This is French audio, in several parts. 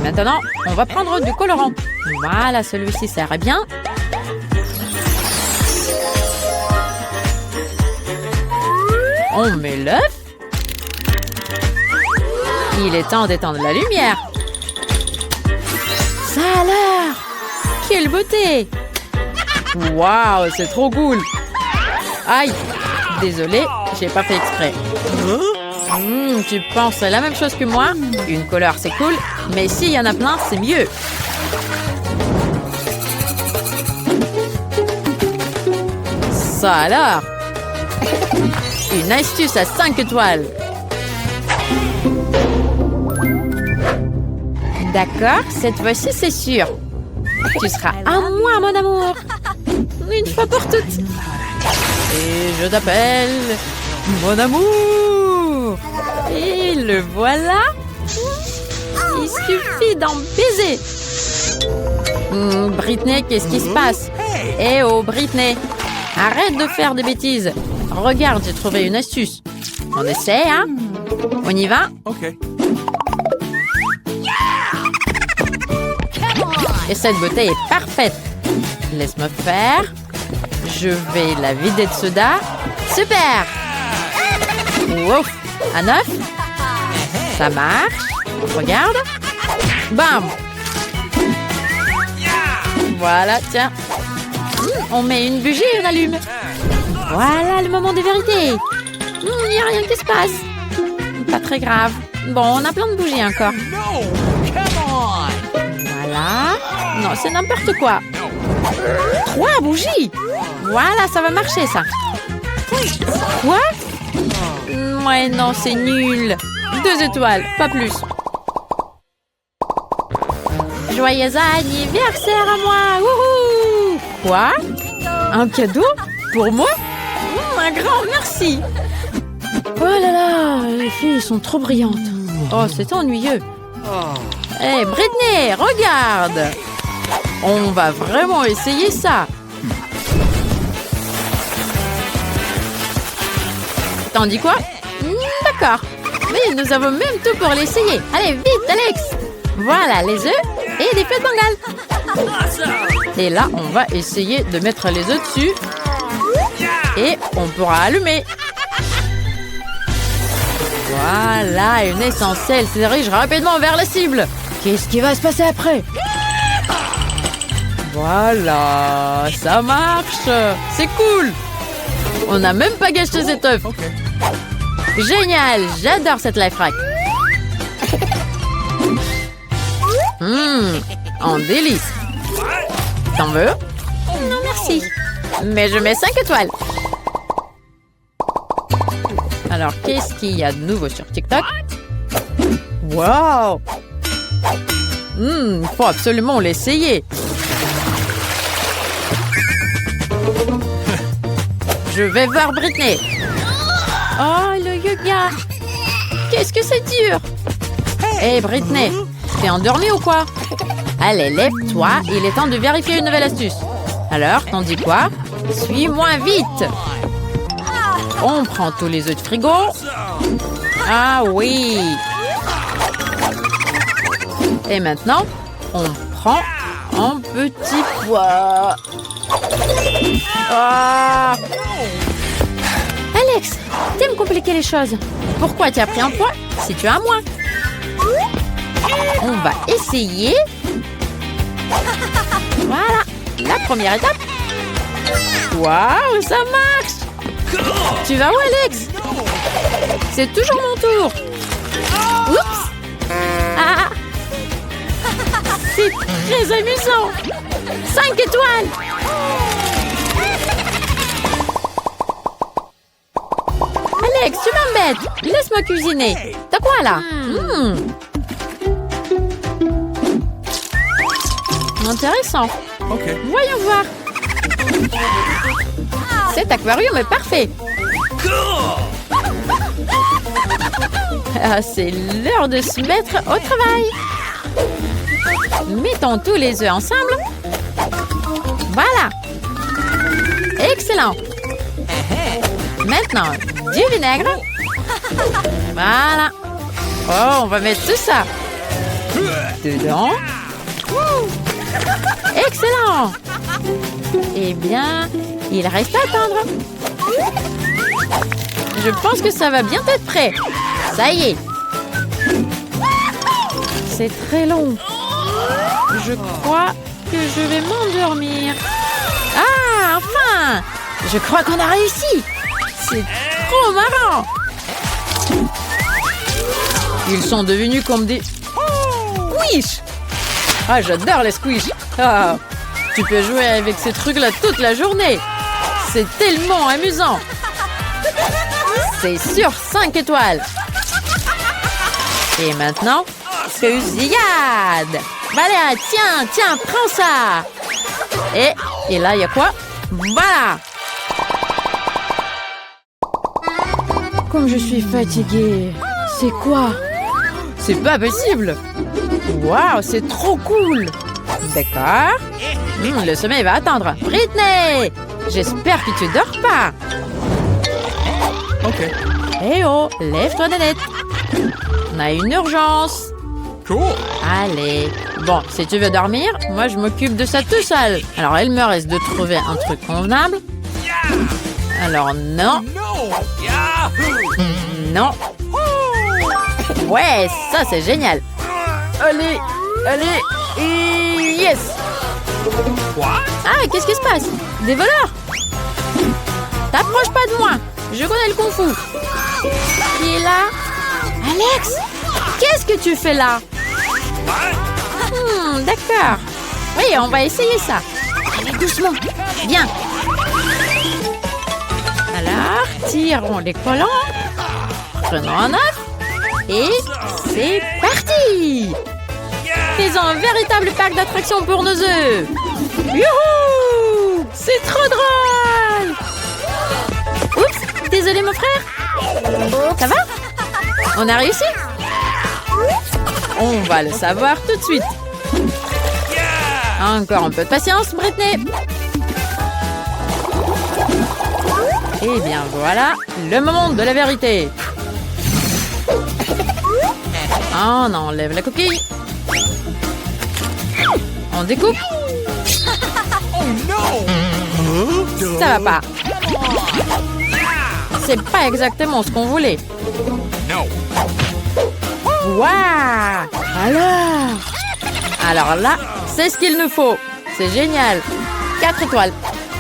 Maintenant, on va prendre du colorant. Voilà, celui-ci sert bien. On met l'œuf. Il est temps d'éteindre la lumière. Ça a l'air! Quelle beauté! Waouh, c'est trop cool! Aïe! Désolée, j'ai pas fait exprès. Tu penses la même chose que moi? Une couleur, c'est cool, mais s'il y en a plein, c'est mieux. Ça alors? Une astuce à 5 étoiles. D'accord, cette fois-ci, c'est sûr. Tu seras à moi, mon amour. Une fois pour toutes. Et je t'appelle mon amour. Et le voilà. Il suffit d'en baiser. Britney, qu'est-ce qui se passe? Eh oh, Britney. Arrête de faire des bêtises. Regarde, j'ai trouvé une astuce. On essaie, hein? On y va? OK. Et cette beauté est parfaite. Laisse-moi faire. Je vais la vider de soda. Super! Ouf! À 9. Ça marche. Regarde. Bam! Voilà, tiens. On met une bougie et on allume. Voilà le moment de vérité. Il n'y a rien qui se passe. Pas très grave. Bon, on a plein de bougies encore. Voilà. Non, c'est n'importe quoi. 3 bougies. Voilà, ça va marcher, ça. Quoi? Ouais, non, c'est nul. 2 étoiles, pas plus. Joyeux anniversaire à moi. Wouhou! Quoi? Un cadeau? Pour moi? Un grand merci. Oh là là, les filles sont trop brillantes. Oh, c'est ennuyeux. Hé, Britney, regarde! On va vraiment essayer ça. T'en dis quoi? D'accord. Mais nous avons même tout pour l'essayer. Allez, vite, Alex! Voilà, les œufs et des feux de Bengale. Et là, on va essayer de mettre les œufs dessus. Et on pourra allumer. Voilà, une essentielle se dirige rapidement vers la cible. Qu'est-ce qui va se passer après? Voilà, ça marche. C'est cool. On n'a même pas gâché cet œuf. Génial, j'adore cette life hack. En délice. T'en veux? Non, merci. Mais je mets 5 étoiles. Alors, qu'est-ce qu'il y a de nouveau sur TikTok? Wow! Faut absolument l'essayer. Je vais voir Britney. Oh, le yoga! Qu'est-ce que c'est dur! Hé, Britney, t'es endormie ou quoi? Allez, lève-toi, il est temps de vérifier une nouvelle astuce. Alors, t'en dis quoi? Suis-moi vite! On prend tous les œufs de frigo. Ah oui! Et maintenant, on prend un petit pois. Ah! Alex, t'aimes compliquer les choses. Pourquoi tu as pris un pois si tu as moins? On va essayer. Voilà, la première étape. Waouh, ça marche! Tu vas où, Alex? C'est toujours mon tour. Oups! Ah! C'est très amusant. 5 étoiles. Alex, tu m'embêtes. Laisse-moi cuisiner. T'as quoi, là? Intéressant. Voyons voir. Cet aquarium est parfait. Ah, c'est l'heure de se mettre au travail. Mettons tous les œufs ensemble. Voilà. Excellent. Maintenant, du vinaigre. Voilà. Oh, on va mettre tout ça. dedans. Excellent! Eh bien, il reste à atteindre. Je pense que ça va bientôt être prêt. Ça y est. C'est très long. Je crois que je vais m'endormir. Ah, enfin! Je crois qu'on a réussi. C'est trop marrant. Ils sont devenus comme des squish. Ah, j'adore les squish. Ah, tu peux jouer avec ces trucs-là toute la journée. C'est tellement amusant. C'est sur 5 étoiles. Et maintenant, fusillade. Voilà, tiens, prends ça. Et là, il y a quoi? Voilà. Comme je suis fatiguée. C'est quoi? C'est pas possible. Waouh, c'est trop cool. D'accord. Le sommeil va attendre. Britney, j'espère que tu dors pas. Ok. Eh oh, lève-toi Nanette. On a une urgence. Cool. Allez. Bon, si tu veux dormir, moi je m'occupe de ça tout seul. Alors, il me reste de trouver un truc convenable. Alors, non. Non. Ouais, ça c'est génial. Allez. Et yes. Ah, qu'est-ce qui se passe? Des voleurs? T'approches pas de moi. Je connais le kung-fu. Qui est là? Alex, qu'est-ce que tu fais là? D'accord. Oui, on va essayer ça. Allez, doucement. Viens. Alors, tirons les collants. Prenons un œuf. Et c'est parti! Faisons un véritable parc d'attractions pour nos œufs. Youhou! C'est trop drôle! Oups, désolé mon frère. Ça va? On a réussi? On va le savoir tout de suite. Encore un peu de patience, Britney. Eh bien voilà, le moment de la vérité. On enlève la coquille. On découpe. Ça va pas. C'est pas exactement ce qu'on voulait. Waouh! Alors là, c'est ce qu'il nous faut. C'est génial. 4 étoiles.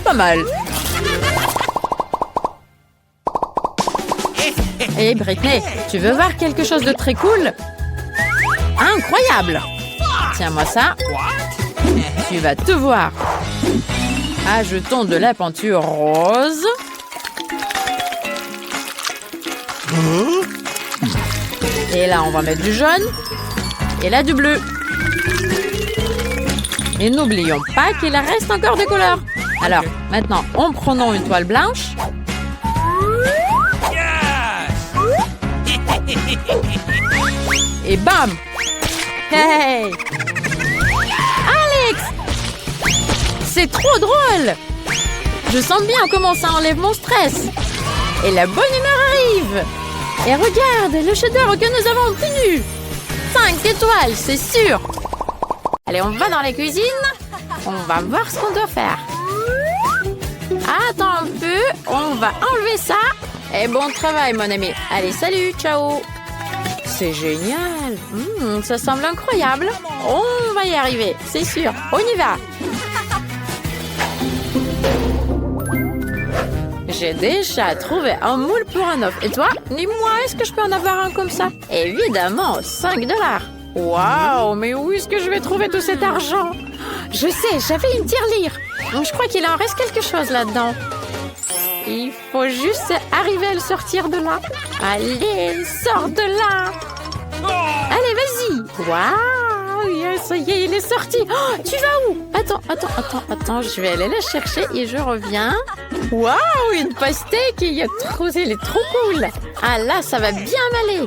Pas mal. Hey Britney, tu veux voir quelque chose de très cool? Incroyable! Tiens-moi ça. Tu vas tout voir. Ajoutons de la peinture rose. Et là, on va mettre du jaune. Et là, du bleu. Et n'oublions pas qu'il reste encore des couleurs. Alors, maintenant, en prenant une toile blanche. Et bam! Hey! Alex! C'est trop drôle! Je sens bien comment ça enlève mon stress. Et la bonne humeur arrive. Et regarde, le chef-d'œuvre que nous avons obtenu. 5 étoiles, c'est sûr. Allez, on va dans la cuisine. On va voir ce qu'on doit faire. Attends un peu, on va enlever ça. Et bon travail, mon ami. Allez, salut, ciao. C'est génial. Ça semble incroyable. On va y arriver, c'est sûr. On y va. J'ai déjà trouvé un moule pour un œuf. Et toi, dis-moi, est-ce que je peux en avoir un comme ça? Évidemment, 5 $. Waouh, mais où est-ce que je vais trouver tout cet argent? Je sais, j'avais une tirelire. Donc je crois qu'il en reste quelque chose là-dedans. Il faut juste arriver à le sortir de là. Allez, sors de là. Allez, vas-y. Waouh, yes, ça y est, il est sorti. Oh, tu vas où? Attends, je vais aller la chercher et je reviens. Waouh, une pastèque, elle est trop cool. Ah là, ça va bien m'aller.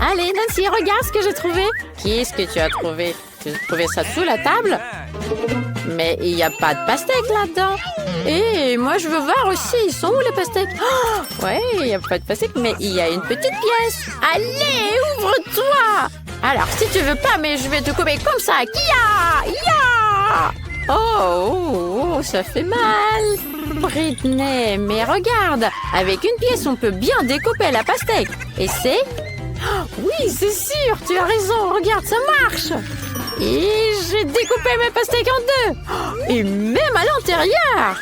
Allez, Nancy, regarde ce que j'ai trouvé. Qu'est-ce que tu as trouvé? Tu as trouvé ça sous la table? Mais il n'y a pas de pastèque là-dedans. Et moi, je veux voir aussi. Ils sont où les pastèques? Oh, ouais, il n'y a pas de pastèque, mais il y a une petite pièce. Allez, ouvre-toi. Alors, si tu veux pas, mais je vais te couper comme ça. Kia! Ya! Oh, ça fait mal. Britney, mais regarde. Avec une pièce, on peut bien découper la pastèque. Et c'est... Oui, c'est sûr, tu as raison. Regarde, ça marche. Et j'ai découpé ma pastèque en deux. Et même à l'intérieur.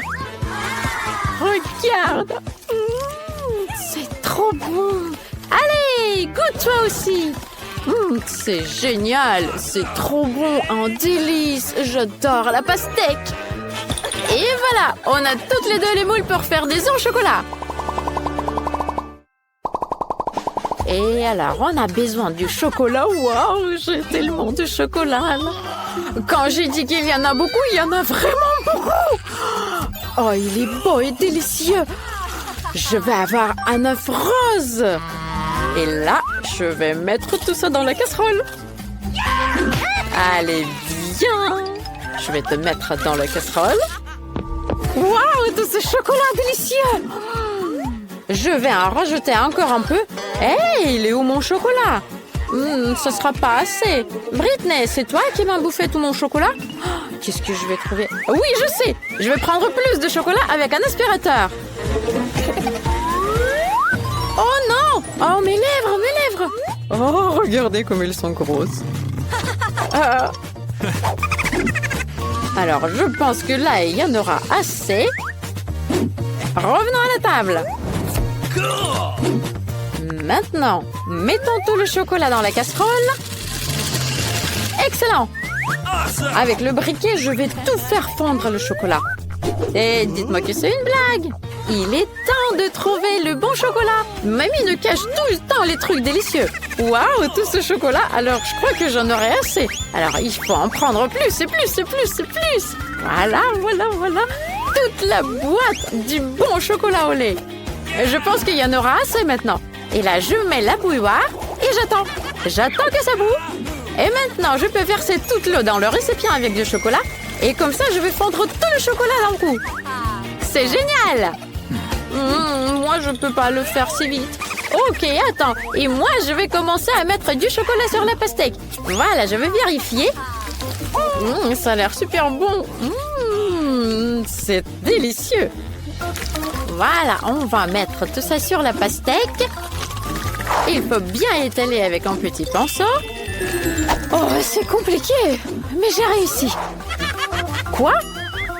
Regarde. C'est trop bon. Allez, goûte toi aussi. C'est génial. C'est trop bon, un délice. J'adore la pastèque. Et voilà, on a toutes les deux les moules pour faire des œufs au chocolat. Et alors, on a besoin du chocolat. Waouh, j'ai tellement de chocolat. Là. Quand j'ai dit qu'il y en a beaucoup, il y en a vraiment beaucoup. Oh, il est beau et délicieux. Je vais avoir un œuf rose. Et là, je vais mettre tout ça dans la casserole. Allez, viens. Je vais te mettre dans la casserole. Waouh, tout ce chocolat délicieux. Je vais en rajouter encore un peu. Hé, il est où mon chocolat? Ce sera pas assez. Britney, c'est toi qui m'as bouffé tout mon chocolat? Qu'est-ce que je vais trouver? Oui, je sais. Je vais prendre plus de chocolat avec un aspirateur. Oh non! Oh, mes lèvres! Oh, regardez comme elles sont grosses. Alors, je pense que là, il y en aura assez. Revenons à la table. Maintenant, mettons tout le chocolat dans la casserole. Excellent! Avec le briquet, je vais tout faire fondre le chocolat. Et dites-moi que c'est une blague. Il est temps de trouver le bon chocolat. Mamie nous cache tout le temps les trucs délicieux. Waouh, tout ce chocolat, alors je crois que j'en aurai assez. Alors il faut en prendre plus et plus et plus et plus. Voilà. Toute la boîte du bon chocolat au lait. Je pense qu'il y en aura assez maintenant. Et là, je mets la bouilloire et j'attends. J'attends que ça boue. Et maintenant, je peux verser toute l'eau dans le récipient avec du chocolat. Et comme ça, je vais fondre tout le chocolat d'un coup. C'est génial! Moi, je peux pas le faire si vite. Ok, attends. Et moi, je vais commencer à mettre du chocolat sur la pastèque. Voilà, je vais vérifier. Ça a l'air super bon. C'est délicieux. Voilà, on va mettre tout ça sur la pastèque. Il faut bien étaler avec un petit pinceau. Oh, c'est compliqué. Mais j'ai réussi. Quoi?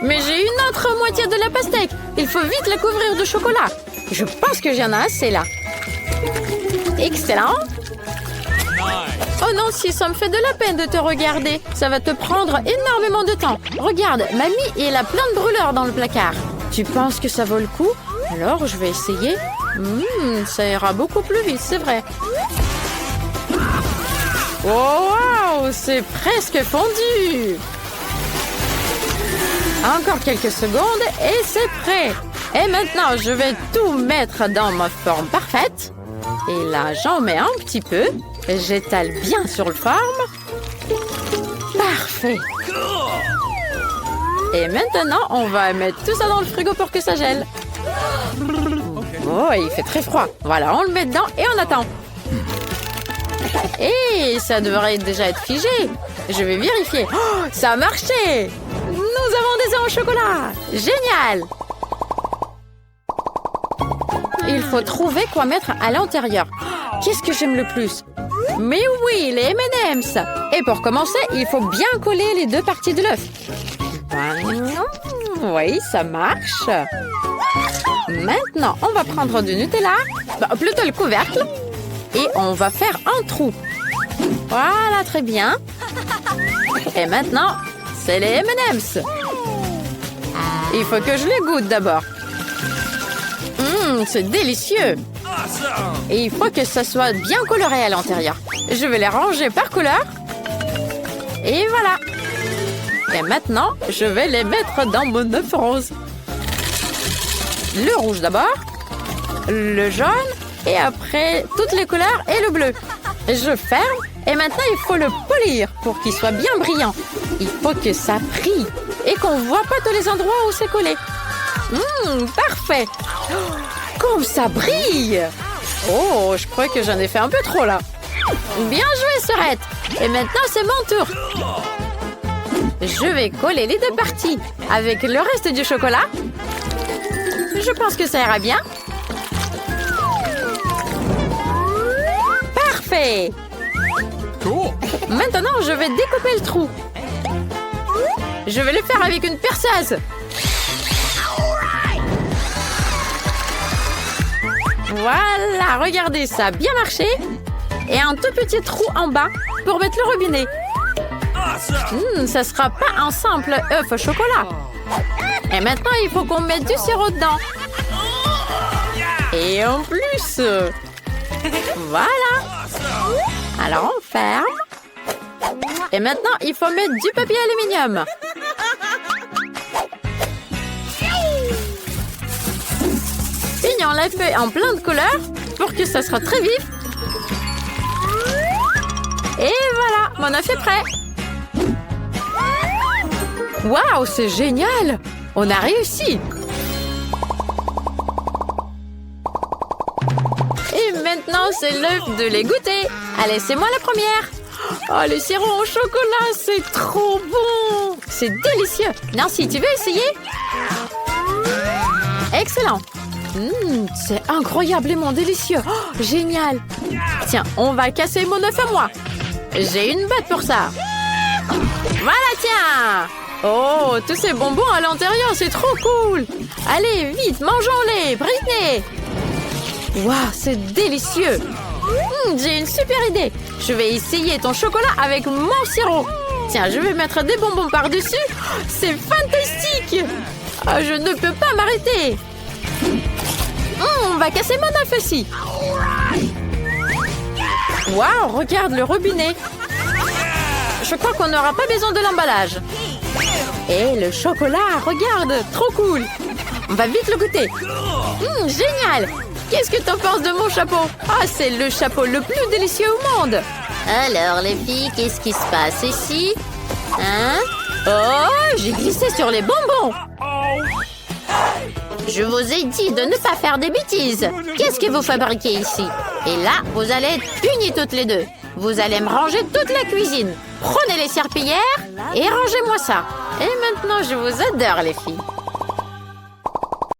Mais j'ai une autre moitié de la pastèque. Il faut vite la couvrir de chocolat. Je pense que j'en ai assez là. Excellent. Oh non, si ça me fait de la peine de te regarder. Ça va te prendre énormément de temps. Regarde, mamie, elle a plein de brûleurs dans le placard. Tu penses que ça vaut le coup? Alors, je vais essayer. Ça ira beaucoup plus vite, c'est vrai. Oh, wow, c'est presque fondu. Encore quelques secondes et c'est prêt. Et maintenant, je vais tout mettre dans ma forme parfaite. Et là, j'en mets un petit peu. J'étale bien sur le forme. Parfait. Et maintenant, on va mettre tout ça dans le frigo pour que ça gèle. Oh, il fait très froid. Voilà, on le met dedans et on attend. Et ça devrait déjà être figé. Je vais vérifier. Oh, ça a marché! Nous avons des œufs au chocolat! Génial! Il faut trouver quoi mettre à l'intérieur. Qu'est-ce que j'aime le plus? Mais oui, les M&M's! Et pour commencer, il faut bien coller les deux parties de l'œuf. Oui, ça marche. Maintenant, on va prendre du Nutella, plutôt le couvercle, et on va faire un trou. Voilà, très bien. Et maintenant, c'est les M&M's. Il faut que je les goûte d'abord. C'est délicieux. Et il faut que ça soit bien coloré à l'intérieur. Je vais les ranger par couleur. Et voilà. Et maintenant, je vais les mettre dans mon œuf rose. Le rouge d'abord, le jaune, et après toutes les couleurs et le bleu. Je ferme. Et maintenant, il faut le polir pour qu'il soit bien brillant. Il faut que ça brille et qu'on ne voit pas tous les endroits où c'est collé. Parfait. Comme ça brille. Oh, je crois que j'en ai fait un peu trop là. Bien joué, Sœurette. Et maintenant, c'est mon tour. Je vais coller les deux parties avec le reste du chocolat. Je pense que ça ira bien. Parfait. Maintenant, je vais découper le trou. Je vais le faire avec une perceuse. Voilà, regardez, ça a bien marché. Et un tout petit trou en bas pour mettre le robinet. Ça sera pas un simple œuf au chocolat. Et maintenant, il faut qu'on mette du sirop dedans. Et en plus, voilà. Alors, on ferme. Et maintenant, il faut mettre du papier aluminium. Peignons la feuille en plein de couleurs pour que ça soit très vif. Et voilà, mon œuf est prêt. Waouh, c'est génial! On a réussi! Et maintenant, c'est l'œuf de les goûter. Allez, c'est moi la première. Oh, le sirop au chocolat, c'est trop bon! C'est délicieux! Nancy, tu veux essayer? Excellent! C'est incroyablement délicieux! Oh, génial! Tiens, on va casser mon œuf à moi. J'ai une botte pour ça. Voilà, tiens! Oh, tous ces bonbons à l'intérieur, c'est trop cool! Allez, vite, mangeons-les, Britney! Waouh, c'est délicieux! J'ai une super idée! Je vais essayer ton chocolat avec mon sirop! Tiens, je vais mettre des bonbons par-dessus! C'est fantastique! Oh, je ne peux pas m'arrêter! On va casser mon œuf aussi! Waouh, regarde le robinet! Je crois qu'on n'aura pas besoin de l'emballage. Et le chocolat, regarde, trop cool. On va vite le goûter. Génial. Qu'est-ce que t'en penses de mon chapeau? Ah, c'est le chapeau le plus délicieux au monde. Alors, les filles, qu'est-ce qui se passe ici? Hein? Oh, j'ai glissé sur les bonbons. Je vous ai dit de ne pas faire des bêtises. Qu'est-ce que vous fabriquez ici? Et là, vous allez être punies toutes les deux. Vous allez me ranger toute la cuisine. Prenez les serpillères et rangez-moi ça. Et maintenant, je vous adore, les filles.